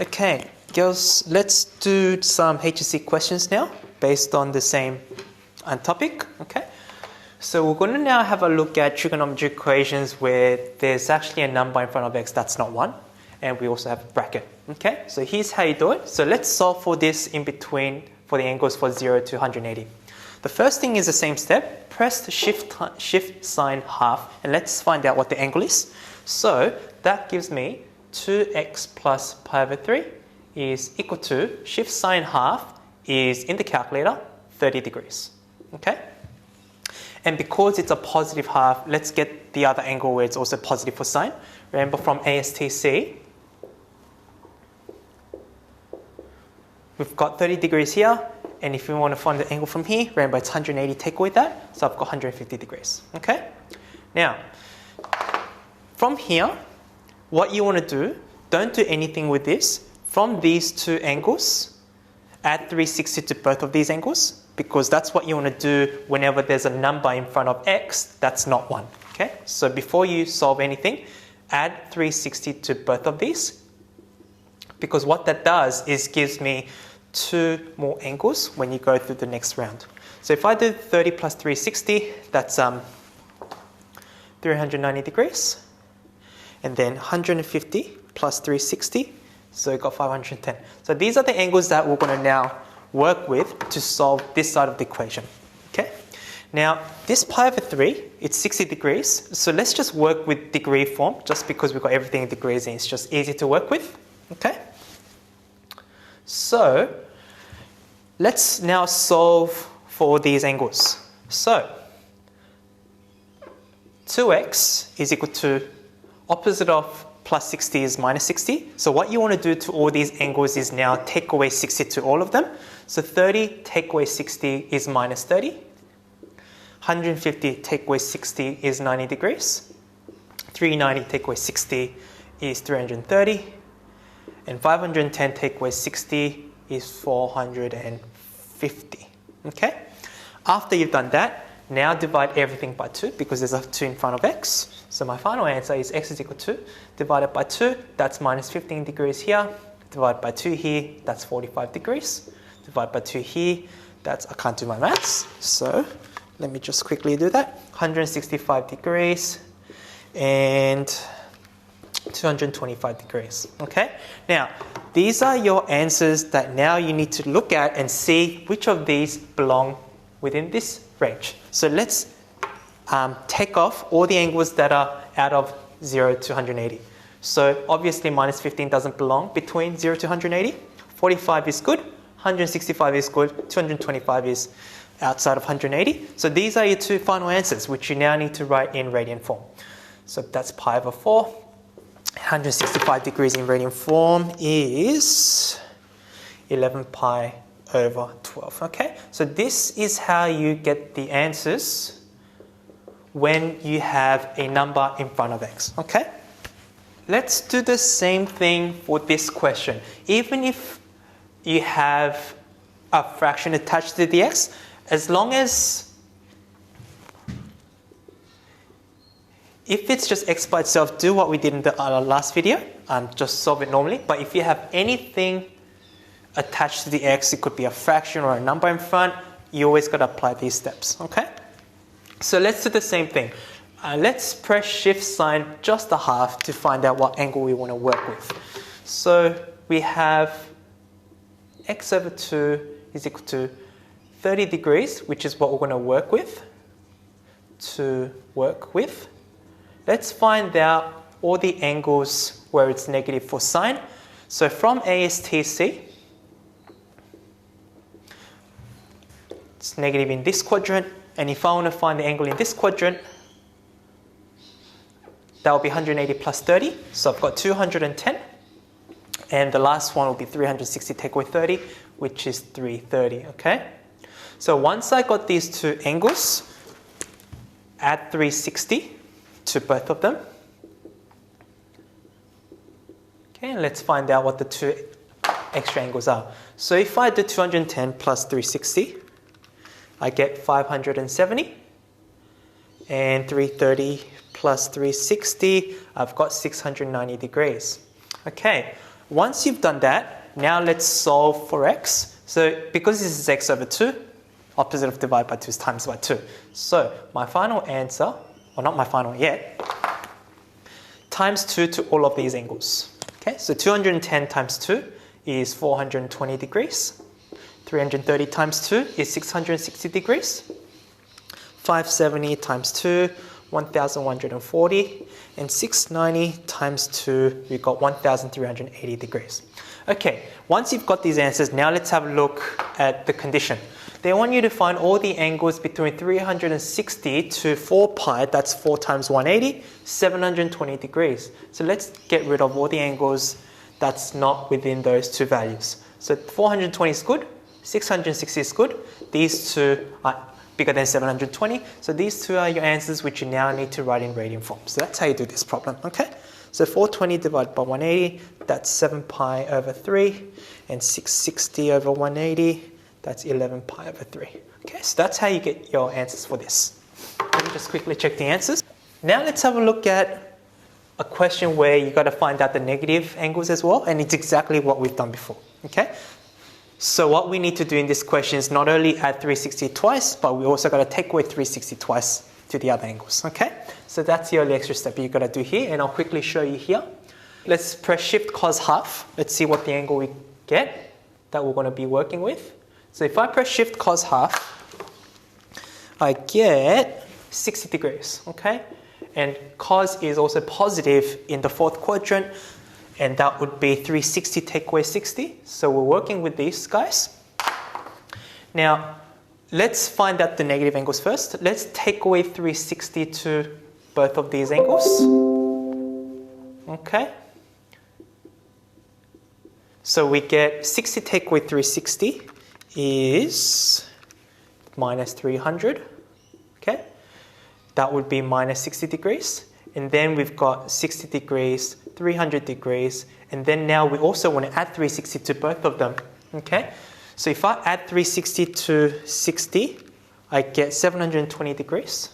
Okay, girls, let's do some HSC questions now based on the same topic. Okay, so we're going to now have a look at trigonometric equations where there's actually a number in front of x that's not 1, and we also have a bracket. Okay, so here's how you do it. So let's solve for this in between for the angles for 0 to 180. The first thing is the same step. Press the shift sign half, and let's find out what the angle is. So that gives me 2x plus pi over 3 is equal to, shift sign half is in the calculator, 30 degrees. Okay? And because it's a positive half, let's get the other angle where it's also positive for sine. Remember from ASTC, we've got 30 degrees here, and if we want to find the angle from here, remember it's 180, take away that, so I've got 150 degrees. Okay? Now, from here, what you want to do, don't do anything with this. From these two angles, add 360 to both of these angles, because that's what you want to do whenever there's a number in front of x that's not 1. Okay? So before you solve anything, add 360 to both of these, because what that does is gives me 2 more angles when you go through the next round. So if I do 30 plus 360, that's 390 degrees. And then 150 plus 360, so we've got 510. So these are the angles that we're going to now work with to solve this side of the equation. Okay? Now, this pi over 3, it's 60 degrees, so let's just work with degree form, just because we've got everything in degrees and it's just easy to work with. Okay? So, let's now solve for these angles. So, 2x is equal to, opposite of plus 60 is minus 60. So what you want to do to all these angles is now take away 60 to all of them. So 30 take away 60 is minus 30. 150 take away 60 is 90 degrees. 390 take away 60 is 330. And 510 take away 60 is 450. Okay? After you've done that, now divide everything by 2 because there's a 2 in front of x. So my final answer is x is equal to, divided by 2, that's minus 15 degrees here. Divided by 2 here, that's 45 degrees. Divided by 2 here, that's, I can't do my maths. So let me just quickly do that. 165 degrees and 225 degrees. Okay? Now, these are your answers that now you need to look at and see which of these belong within this range. So let's take off all the angles that are out of 0 to 180. So obviously minus 15 doesn't belong between 0 to 180. 45 is good, 165 is good, 225 is outside of 180. So these are your 2 final answers, which you now need to write in radian form. So that's pi over 4. 165 degrees in radian form is 11 pi over 12. Okay, so this is how you get the answers when you have a number in front of x. Okay, let's do the same thing for this question. Even if you have a fraction attached to the x, as long as if it's just x by itself, do what we did in the last video, just solve it normally. But if you have anything attached to the x, it could be a fraction or a number in front, you always got to apply these steps. Okay? So let's do the same thing. Let's press shift sign just a half to find out what angle we want to work with. So we have x over 2 is equal to 30 degrees, which is what we're going to work with. Let's find out all the angles where it's negative for sine. So from ASTC, it's negative in this quadrant, and if I want to find the angle in this quadrant, that will be 180 plus 30, so I've got 210, and the last one will be 360 take away 30, which is 330, okay? So once I got these 2 angles, add 360 to both of them. Okay, and let's find out what the 2 extra angles are. So if I do 210 plus 360, I get 570, and 330 plus 360, I've got 690 degrees. Okay, Once you've done that, now let's solve for x. So because this is x over 2, opposite of divide by 2 is times by 2. So my final answer, or not my final yet, times 2 to all of these angles. Okay, so 210 times 2 is 420 degrees. 330 times 2 is 660 degrees. 570 times 2, 1140. And 690 times 2, we've got 1380 degrees. Okay, once you've got these answers, now let's have a look at the condition. They want you to find all the angles between 360 to 4 pi, that's 4 times 180, 720 degrees. So let's get rid of all the angles that's not within those two values. So 420 is good, 660 is good, these two are bigger than 720, so these two are your answers which you now need to write in radian form. So that's how you do this problem, okay? So 420 divided by 180, that's 7 pi over 3, and 660 over 180, that's 11 pi over 3. Okay, so that's how you get your answers for this. Let me just quickly check the answers. Now let's have a look at a question where you got to find out the negative angles as well, and it's exactly what we've done before, okay? So what we need to do in this question is not only add 360 twice, but we also got to take away 360 twice to the other angles, okay? So that's the only extra step you got to do here, and I'll quickly show you here. Let's press shift cos half. Let's see what the angle we get that we're going to be working with. So if I press shift cos half, I get 60 degrees, okay? And cos is also positive in the fourth quadrant, and that would be 360 take away 60. So we're working with these guys. Now, let's find out the negative angles first. Let's take away 360 to both of these angles. Okay. So we get 60 take away 360 is minus 300. Okay. That would be minus 60 degrees. And then we've got 60 degrees, 300 degrees, and then now we also want to add 360 to both of them, okay? So if I add 360 to 60, I get 720 degrees.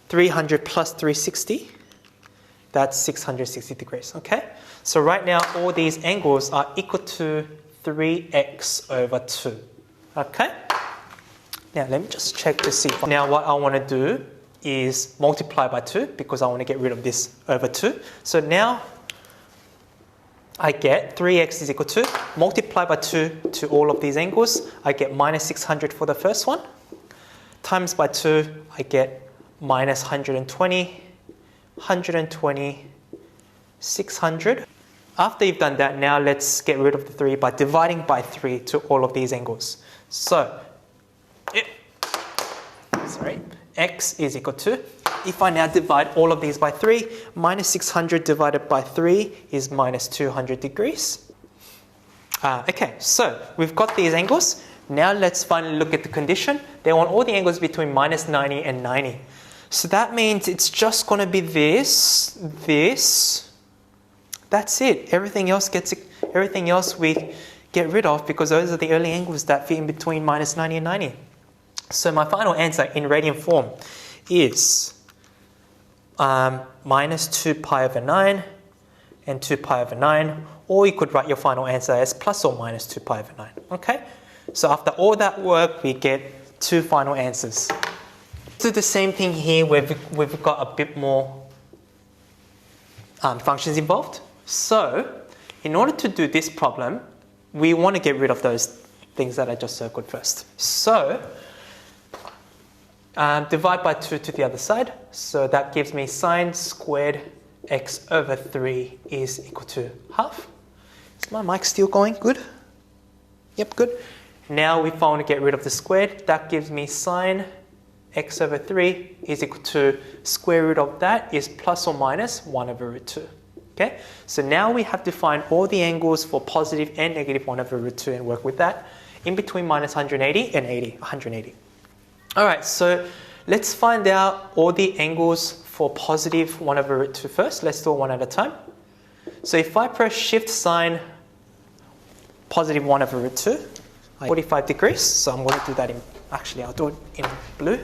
300 plus 360, that's 660 degrees, okay? So right now, all these angles are equal to 3x over 2, okay? Now let me just check to see. Now what I want to do is multiply by 2 because I want to get rid of this over 2. So now I get 3x is equal to, multiply by 2 to all of these angles, I get minus 600 for the first one, times by 2, I get minus 120, 120, 600. After you've done that, now let's get rid of the 3 by dividing by 3 to all of these angles. So, x is equal to, if I now divide all of these by 3, minus 600 divided by 3 is minus 200 degrees. Okay, so we've got these angles. Now let's finally look at the condition. They want all the angles between minus 90 and 90. So that means it's just going to be this, this. That's it. Everything else we get rid of because those are the only angles that fit in between minus 90 and 90. So my final answer in radian form is minus 2 pi over 9 and 2 pi over 9, or you could write your final answer as plus or minus 2 pi over 9. Okay? So after all that work, we get two final answers. Do the same thing here where we've got a bit more functions involved. So in order to do this problem, we want to get rid of those things that I just circled first. So divide by 2 to the other side. So that gives me sine squared x over 3 is equal to half. Is my mic still going? Good? Yep, good. Now if I want to get rid of the squared, that gives me sine x over 3 is equal to square root of that is plus or minus 1 over root 2. Okay? So now we have to find all the angles for positive and negative 1 over root 2 and work with that in between minus 180 and 180. Alright, so let's find out all the angles for positive 1 over root 2 first. Let's do it one at a time. So if I press shift sign positive 1 over root 2, 45 degrees. So I'm going to do that in, actually I'll do it in blue.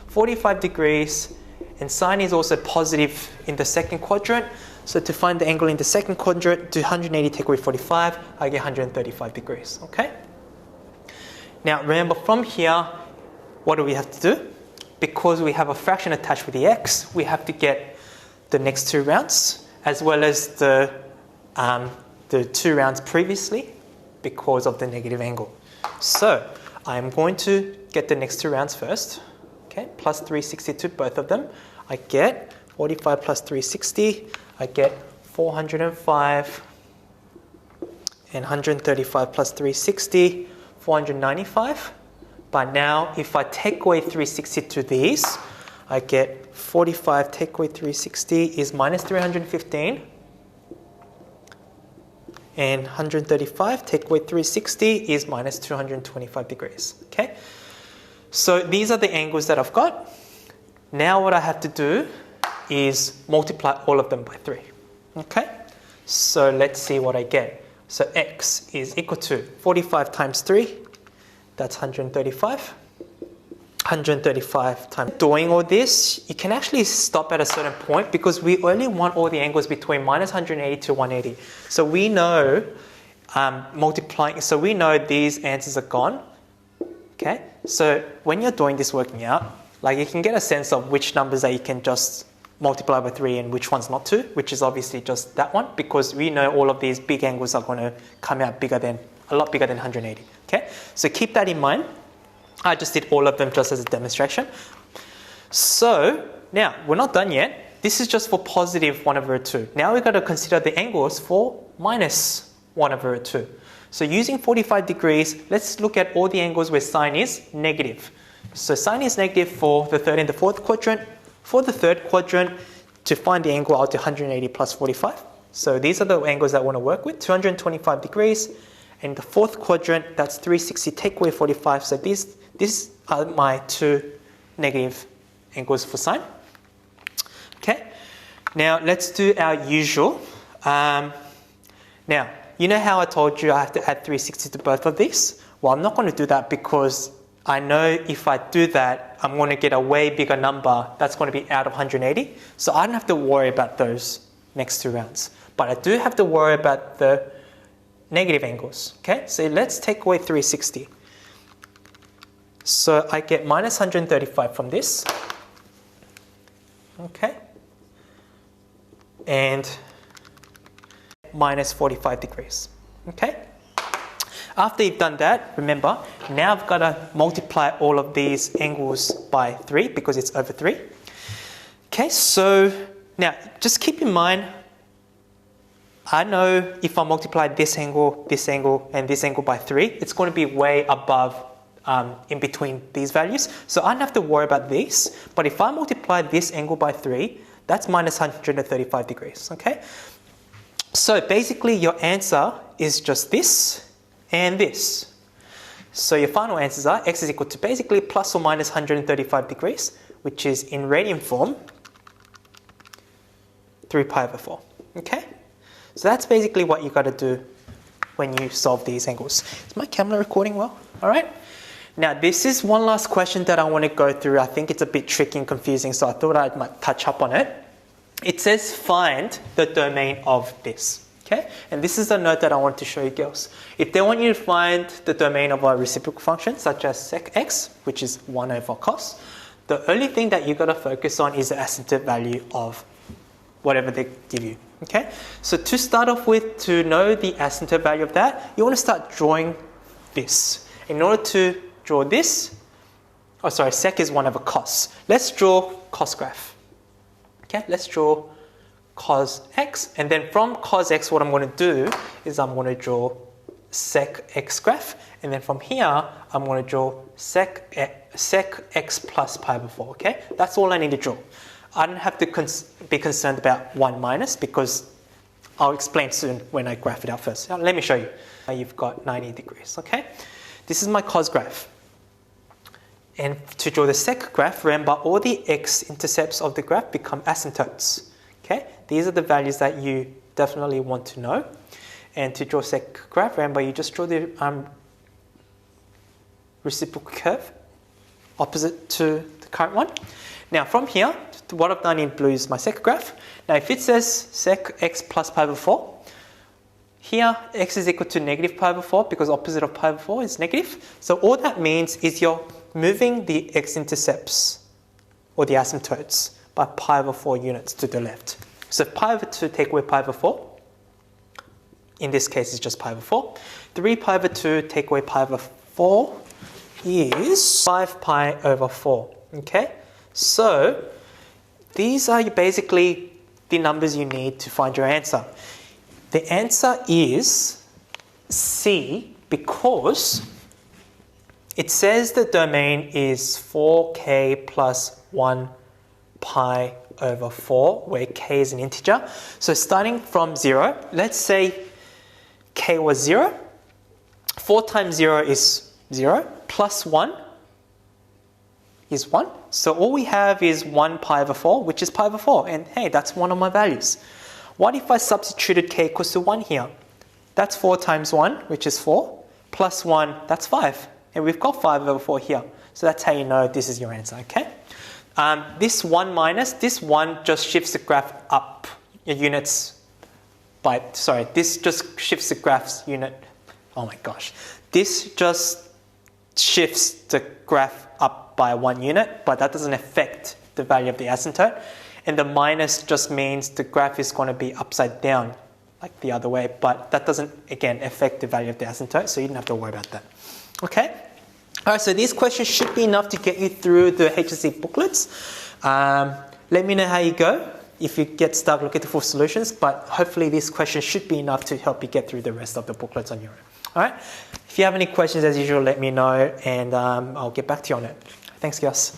45 degrees, and sine is also positive in the second quadrant. So to find the angle in the second quadrant, do 180 take away 45, I get 135 degrees, okay? Now remember from here, what do we have to do? Because we have a fraction attached with the x, we have to get the next two rounds as well as the 2 rounds previously because of the negative angle. So I'm going to get the next 2 rounds first. Okay, plus 360 to both of them. I get 45 plus 360. I get 405 and 135 plus 360, 495. But now if I take away 360 to these, I get 45 take away 360 is minus 315. And 135 take away 360 is minus 225 degrees. Okay, so these are the angles that I've got. Now what I have to do is multiply all of them by 3. Okay, so let's see what I get. So x is equal to 45 times 3, that's 135. 135 times. Doing all this, you can actually stop at a certain point because we only want all the angles between minus 180 to 180. So we know multiplying, so we know these answers are gone. Okay, so when you're doing this working out, like you can get a sense of which numbers that you can just multiply by 3 and which ones not to, which is obviously just that one because we know all of these big angles are going to come out a lot bigger than 180. Okay, so keep that in mind. I just did all of them just as a demonstration. So now we're not done yet. This is just for positive 1 over 2. Now we've got to consider the angles for minus 1 over 2. So using 45 degrees, let's look at all the angles where sine is negative. So sine is negative for the third and the fourth quadrant. For the third quadrant, to find the angle, I'll do 180 plus 45. So these are the angles that I want to work with, 225 degrees. And the fourth quadrant, that's 360 take away 45. So these are my 2 negative angles for sine. Okay, now let's do our usual. Now, you know how I told you I have to add 360 to both of these? Well, I'm not going to do that because I know if I do that, I'm going to get a way bigger number that's going to be out of 180. So I don't have to worry about those next 2 rounds. But I do have to worry about the negative angles. Okay, so let's take away 360. So I get minus 135 from this. Okay, and minus 45 degrees. Okay, after you've done that, remember, now I've got to multiply all of these angles by 3 because it's over 3. Okay, so now just keep in mind, I know if I multiply this angle, and this angle by 3, it's going to be way above in between these values. So I don't have to worry about this. But if I multiply this angle by 3, that's minus 135 degrees. Okay? So basically your answer is just this and this. So your final answers are x is equal to basically plus or minus 135 degrees, which is in radian form 3 pi over 4. Okay? So that's basically what you got to do when you solve these angles. Is my camera recording well? All right. Now this is one last question that I want to go through. I think it's a bit tricky and confusing, so I thought I might touch up on it. It says find the domain of this. Okay, and this is the note that I want to show you girls. If they want you to find the domain of a reciprocal function such as sec x, which is 1 over cos, the only thing that you got to focus on is the asymptote value of whatever they give you. Okay, so to start off with, to know the asymptote value of that, you want to start drawing this. In order to draw this, sec is 1 over cos. Let's draw cos graph. Okay, let's draw cos x, and then from cos x, what I'm going to do is I'm going to draw sec x graph, and then from here, I'm going to draw sec x plus pi over 4. Okay, that's all I need to draw. I don't have to be concerned about 1 minus because I'll explain soon when I graph it out first. Now, let me show you. Now you've got 90 degrees, okay? This is my cos graph. And to draw the sec graph, remember all the x-intercepts of the graph become asymptotes, okay? These are the values that you definitely want to know. And to draw sec graph, remember you just draw the reciprocal curve opposite to the current one. Now from here, what I've done in blue is my sec graph. Now if it says sec x plus pi over 4, here x is equal to negative pi over 4 because opposite of pi over 4 is negative. So all that means is you're moving the x-intercepts or the asymptotes by pi over 4 units to the left. So pi over 2 take away pi over 4. In this case, it's just pi over 4. 3 pi over 2 take away pi over 4 is 5 pi over 4. Okay? So these are basically the numbers you need to find your answer. The answer is C because it says the domain is 4k plus 1 pi over 4, where k is an integer. So starting from 0, let's say k was 0. 4 times 0 is 0, plus 1 is 1. So all we have is 1 pi over 4, which is pi over 4. And hey, that's one of my values. What if I substituted k equals to 1 here? That's 4 times 1, which is 4, plus 1, that's 5. And we've got 5 over 4 here. So that's how you know this is your answer, okay? This 1 minus, this 1 just shifts the graph up your units by, sorry, this just shifts the graph's unit, oh my gosh. This just shifts the graph up by 1 unit, but that doesn't affect the value of the asymptote. And the minus just means the graph is going to be upside down, like the other way, but that doesn't, again, affect the value of the asymptote, so you don't have to worry about that. Okay? All right, so these questions should be enough to get you through the HSC booklets. Let me know how you go if you get stuck, look at the full solutions, but hopefully these questions should be enough to help you get through the rest of the booklets on your own. All right? If you have any questions, as usual, let me know, and I'll get back to you on it. Thanks, guys.